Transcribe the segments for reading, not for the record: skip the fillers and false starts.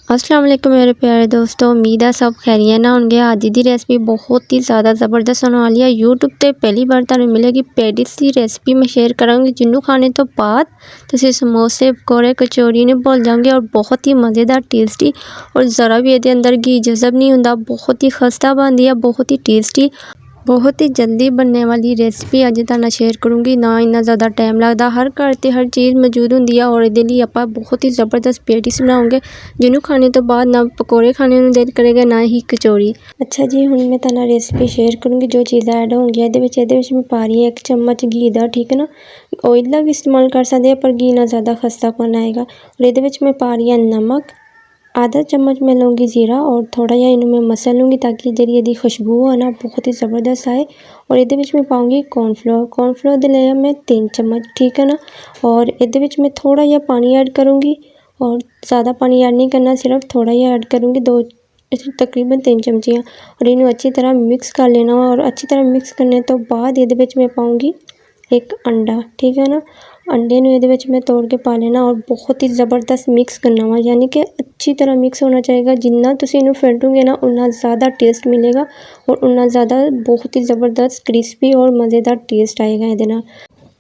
अस्सलाम वालेकुम मेरे प्यारे दोस्तों, उम्मीद है सब खैरियत ना होंगे। अज की रेसिपी बहुत ही ज़्यादा ज़बरदस्त होने वाली है। यूट्यूब पर पहली बार तुहानूं मिलेगी पेटिस की रेसिपी मैं शेयर करांगी, जिन्हों खाने तो बाद तुसीं समोसे पकौड़े कचौरी नहीं भुल जाओगे और बहुत ही मज़ेदार टेस्टी और ज़रा भी ये अंदर घी जज़ब नहीं होंदा। बहुत ही खस्ता बनती है, बहुत ही टेस्टी, बहुत ही जल्दी बनने वाली रेसिपी अज तुहाडे शेयर करूँगी। ना इन्ना ज़्यादा टाइम लगता, हर घर ते हर चीज़ मौजूद होंदी है और ये लिए आप बहुत ही ज़बरदस्त पेटिस बनाओगे, जिन्हों खाने तो बाद ना पकौड़े खाने को दिल करेगा ना ही कचौरी। अच्छा जी, हुण मैं तुहाडे नाल रेसिपी शेयर करूँगी। जो चीज़ां ऐड होंगी ये मैं पा रही हूँ 1 चम्मच घी का, ठीक है ना। ऑयल का भी इस्तेमाल कर सकते हैं पर घी ना ज़्यादा खस्तापन आएगा। और ये मैं पा रही हूँ नमक, आधा चम्मच मैं लूँगी जीरा और थोड़ा जिहा इन्हूं मैं मसल लूँगी ताकि जी ये खुशबू है ना बहुत ही ज़बरदस्त आए। और ये मैं पाऊँगी कॉर्नफ्लोर दे लिया मैं 3 चम्मच, ठीक है ना। और ये मैं थोड़ा जिहा पानी ऐड करूँगी और ज़्यादा पानी ऐड नहीं करना, सिर्फ थोड़ा जिहा ऐड करूँगी, 2 तकरीबन 3 चमचियाँ। और इन्हूं अच्छी तरह मिक्स कर लेना और अच्छी तरह मिक्स करने तो बाद ये मैं पाऊँगी 1 अंडा, ठीक है ना। अंडे नूं ये मैं तोड़ के पा लेना और बहुत ही ज़बरदस्त मिक्स करना वा, यानी कि अच्छी तरह मिक्स होना चाहिए। जिन्ना तुसीं इन्हूं फेंटोगे ना उन्ना ज़्यादा टेस्ट मिलेगा और उन्ना ज़्यादा बहुत ही ज़बरदस्त क्रिस्पी और मज़ेदार टेस्ट आएगा ये नाल।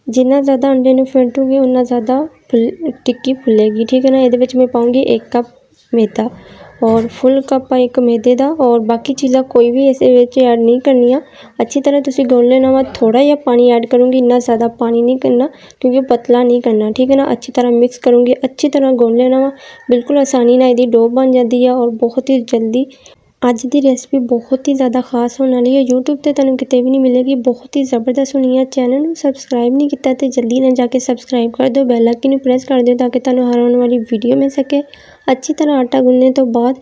जिन्ना ज़्यादा अंडे नूं फेंटोगे उन्ना ज़्यादा टिक्की फुलेगी, ठीक है ना। ये मैं पाऊँगी 1 कप मैदा और फुल कप 1 मैदे का और बाकी चीज़ां कोई भी इस ऐड नहीं करनियाँ। अच्छी तरह तुसीं गोल लेना वा, थोड़ा जिहा पानी ऐड करूँगी, इन्ना ज़्यादा पानी नहीं करना क्योंकि पतला नहीं करना, ठीक है ना। अच्छी तरह मिक्स करूँगी, अच्छी तरह गोल लेना वा, बिल्कुल आसानी नाल इहदी डो बन जाती है और बहुत ही जल्दी। अज की रेसिपी बहुत ही ज़्यादा खास होने वाली है, यूट्यूब पर तुहानूं किते भी नहीं मिलेगी, बहुत ही ज़बरदस्त होनी है। चैनल को सबसक्राइब नहीं किया तो जल्दी ना जाके सबसक्राइब कर दो, बैल आइकन नूं प्रेस कर दो ताकि तुहानूं हर आने वाली वीडियो मिल सके। अच्छी तरह आटा गुनने तो बाद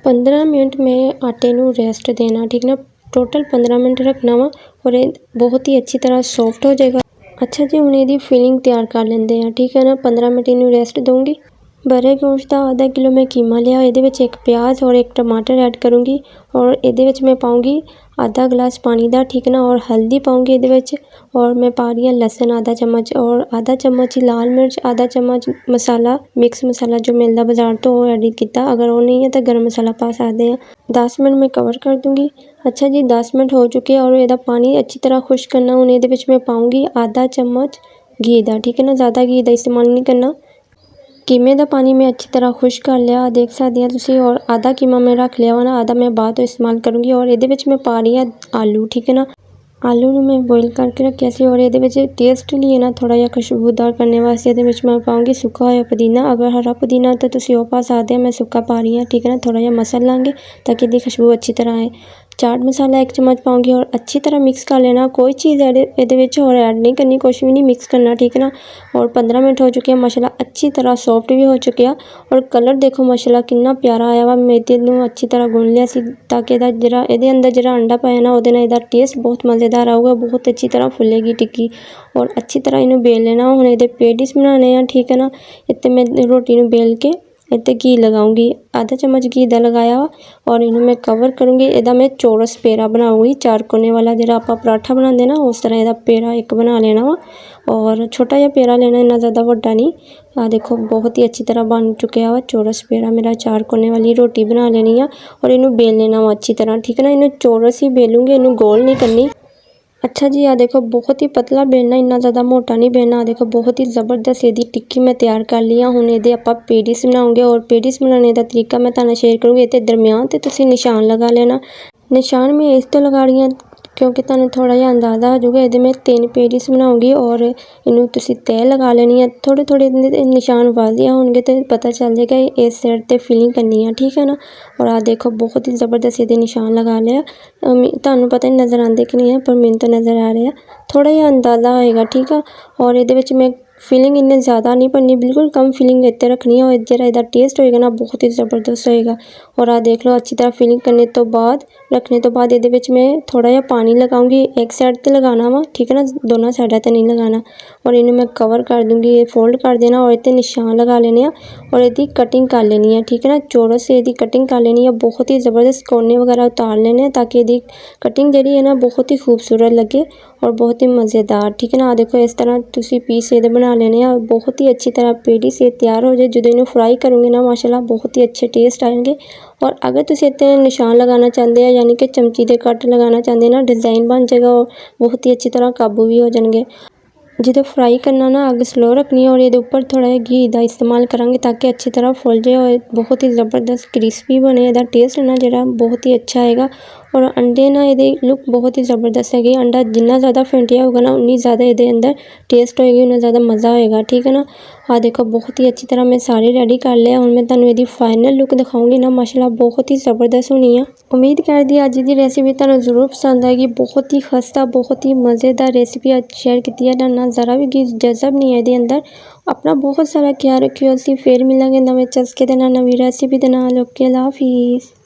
15 मिनट में आटे नूं रेस्ट देना, ठीक ना। टोटल 15 मिनट रखना वा और ये बहुत ही अच्छी तरह सॉफ्ट हो जाएगा। अच्छा जी, हुण इहदी फिलिंग तैयार कर लेंदे हैं, ठीक है ना। 15 मिनट इन्हूं रेस्ट दूँगी। बरे गोश्त का आधा किलो मैं कीमा लिया, ये 1 प्याज और 1 टमाटर ऐड करूँगी और ये मैं पाऊँगी आधा गिलास पानी का, ठीक है ना। और हल्दी पाऊँगी ये और मैं पा रही हूँ लहसुन आधा चम्मच और आधा चम्मच ही लाल मिर्च, आधा चम्मच मसाला मिक्स मसाला जो मिलता बाजार तो वो ऐड किया। अगर वो नहीं है तो गर्म मसाला पा सकते हैं। 10 मिनट मैं कवर कर दूँगी। अच्छा जी, 10 मिनट हो चुके हैं और यदा पानी अच्छी तरह खुश करना। हुण ये मैं पाऊँगी आधा चम्मच घी का, ठीक है ना। ज़्यादा घी का इस्तेमाल नहीं करना। कीमे का पानी मैं अच्छी तरह खुश कर लिया, देख सकते हैं तुसीं। और आधा कीमा मैं रख लिया वा ना, आधा मैं बाद इस्तेमाल करूँगी। और ये मैं पा रही हूँ आलू, ठीक है ना। आलू नूं मैं बॉयल करके रखिया सी और ये टेस्ट लिए ना थोड़ा जिहा खुशबूदार करने वास्ते ये मैं पाऊँगी सुक्का होया पुदीना। अगर हरा पुदीना तो तुसीं वो पा सकते हैं, मैं सुक्का पा रही हूँ, ठीक है ना। थोड़ा जिहा मसल लांगे ताकि इहदी खुशबू अच्छी तरह आए। चाट मसाला 1 चम्मच पाऊँगी और अच्छी तरह मिक्स कर लेना। कोई चीज़ ये होर ऐड नहीं करनी, कुछ भी नहीं मिक्स करना, ठीक है ना। और 15 मिनट हो चुके हैं, माशाल्लाह अच्छी तरह सॉफ्ट भी हो चुके हैं और कलर देखो माशाल्लाह कितना प्यारा आया वा। मैदे नूं अच्छी तरह गुन लिया सी ताकि इहदे अंदर जिहड़ा अंडा पाया ना उहदे नाल इहदा टेस्ट बहुत मज़ेदार आऊगा, बहुत अच्छी तरह फुलेगी टिक्की। और अच्छी तरह इन्हूं बेल लेना। हुण इहदे पेटिस बनाने हैं, ठीक है ना। इत्ते मैं रोटी नूं बेल के इत्ते घी लगाऊंगी, आधा चम्मच घी का लगाया और इन्हूं मैं कवर करूँगी। इहदा मैं चौरस पेड़ा बनाऊँगी, 4 कोने वाला जिहड़ा आपां पराठा बनाते ना उस तरह इहदा पेड़ा एक बना लेना वा और छोटा जिहा पेड़ा लेना, इन्ना ज़्यादा वड्डा नहीं। आ देखो बहुत ही अच्छी तरह बन चुका वा चौरस पेड़ा मेरा। 4 कोने वाली रोटी बना लेनी है और इन्हूं बेल लेना वा अच्छी तरह, ठीक है ना। इन्हूं चौरस ही बेलूँगी, इन्हूं गोल नहीं करनी। अच्छा जी, आ देखो बहुत ही पतला बेलना, इन्ना ज़्यादा मोटा नहीं बेलना। आ देखो बहुत ही ज़बरदस्त इहदी टिक्की मैं तैयार कर ली है। हुण इहदे आपां पेटिस बनाऊँगे और पेटिस बनाने का तरीका मैं तुहानूं शेयर करूँगी। इहदे दरम्यान ते तुसीं निशान लगा लेना। निशान मैं इस तो लगा रही हूँ क्योंकि तुहानूं थोड़ा जिहा अंदाज़ा हो जाऊगा। इहदे मैं 3 पेटिस बनाऊँगी और इन्हूं तुसीं तह लगा लेनी है। थोड़े थोड़े निशान वाजिया होणगे तो पता चल जाएगा इस साइड ते फिलिंग करनी है, ठीक है ना। और आ देखो बहुत ही ज़बरदस्त इहदे निशान लगा लिया। तुहानूं पता नहीं नज़र आते कि नहीं है पर मैनूं तो नज़र आ रहे हैं, थोड़ा जिहा अंदाज़ा होएगा, ठीक है। और इहदे मैं फिलिंग इन्नी ज़्यादा नहीं भरनी, बिल्कुल कम फिलिंग इत्ते रखनी है और जिहड़ा इहदा टेस्ट होएगा ना बहुत ही ज़बरदस्त होएगा। और आ देख लो अच्छी तरह फिलिंग करने तो बाद रखने तो बाद इहदे मैं थोड़ा जिहा पानी लगाऊँगी। एक साइड ते लगाना वा, ठीक है ना, दोनों साइडां ते नहीं लगाना। और इन्हूं मैं कवर कर दूँगी, ये फोल्ड कर देना और इत्ते निशान लगा लेने आ और इहदी कटिंग कर लेनी है, ठीक है ना। चौरस से इहदी कटिंग कर लेनी है, बहुत ही ज़बरदस्त कोने वगैरह उतार लेने ताकि इहदी कटिंग जिहड़ी है ना बहुत ही खूबसूरत लगे। और बहुत ही मज़ेदार। ठीक है ना, देखो इस तरह तुसी पीस ਇਹਦੇ बना लेने ਆ। बहुत ही अच्छी तरह पेटी से तैयार हो जाए। ਜਦੋਂ ਇਹਨੂੰ ਫਰਾਈ ਕਰੋਗੇ ਨਾ ਮਾਸ਼ਾਅੱਲਾ बहुत ही अच्छे टेस्ट आएंगे। और अगर ਤੁਸੀਂ ਇੱਥੇ ਨਿਸ਼ਾਨ ਲਗਾਉਣਾ ਚਾਹੁੰਦੇ ਆ ਯਾਨੀ ਕਿ ਚਮਚੀ ਦੇ ਕੱਟ ਲਗਾਉਣਾ ਚਾਹੁੰਦੇ ਨਾ डिज़ाइन बन जाएगा और बहुत ही अच्छी तरह काबू भी हो जाएंगे। ਜਦੋਂ फ्राई करना ना अग स्लो रखनी है और ये ऊपर थोड़ा घी का इस्तेमाल करांगे ताकि अच्छी तरह फुल जाए और बहुत ही ज़बरदस्त क्रिस्पी बने। ਇਹਦਾ टेस्ट ना ਜਿਹੜਾ बहुत ही अच्छा आएगा। और अंडे ना ये लुक बहुत ही ज़बरदस्त है। अंडा जिन्ना ज़्यादा फेंटिया होगा ना उन्नी ज़्यादा ये अंदर टेस्ट होएगी, उन्ना ज़्यादा मज़ा होएगा। ठीक है ना, हाँ देखो बहुत ही अच्छी तरह मैं सारे रेडी कर लिया। हुण मैं तुहानूं इहदी फाइनल लुक दिखाऊंगी ना, माशाल्लाह बहुत ही ज़बरदस्त होनी है। उम्मीद करदी अज दी रेसिपी तुहानूं जरूर पसंद आएगी। बहुत ही खस्ता बहुत ही मज़ेदार रेसिपी अज शेयर की है तुहाडे नाल। ज़रा भी जज़ब नहीं है इहदे अंदर। अपना बहुत सारा ख्याल रखियो। असीं फिर मिलांगे नवें चस्के दे नाल नवीं रेसिपी दे नाल। ओके, अल्लाह हाफिज़।